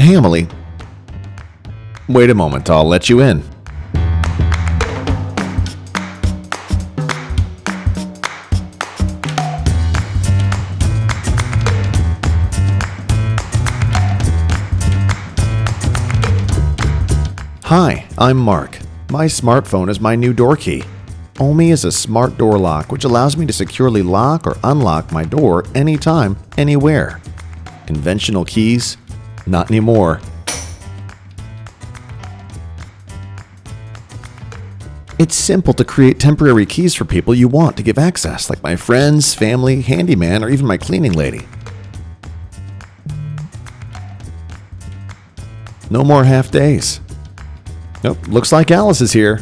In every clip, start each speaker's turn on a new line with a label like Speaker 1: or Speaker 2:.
Speaker 1: Hey, Emily. Wait a moment, I'll let you in. Hi, I'm Mark. My smartphone is my new door key. OMI is a smart door lock which allows me to securely lock or unlock my door anytime, anywhere. Conventional keys? Not anymore. It's simple to create temporary keys for people you want to give access, like my friends, family, handyman, or even my cleaning lady. No more half days. Nope, looks like Alice is here.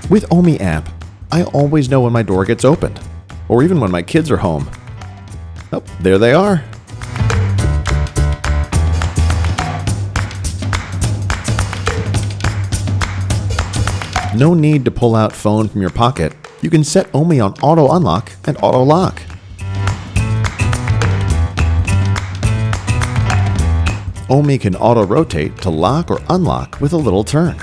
Speaker 1: With OMI app, I always know when my door gets opened, or even when my kids are home. Oh, there they are. No need to pull out phone from your pocket. You can set OMI on auto unlock and auto lock. OMI can auto rotate to lock or unlock with a little turn.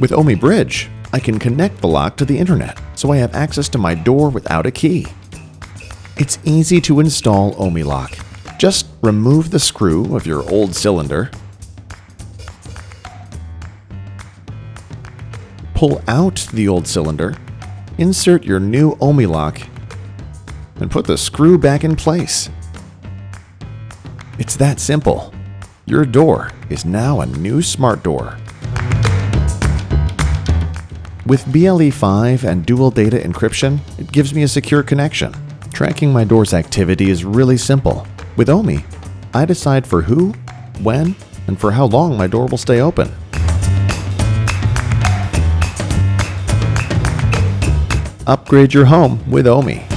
Speaker 1: With OMI Bridge, I can connect the lock to the internet, so I have access to my door without a key. It's easy to install OMI Lock. Just remove the screw of your old cylinder, pull out the old cylinder, insert your new OMI Lock, and put the screw back in place. It's that simple. Your door is now a new smart door. With BLE5 and dual data encryption, it gives me a secure connection. Tracking my door's activity is really simple. With OMI, I decide for who, when, and for how long my door will stay open. Upgrade your home with OMI.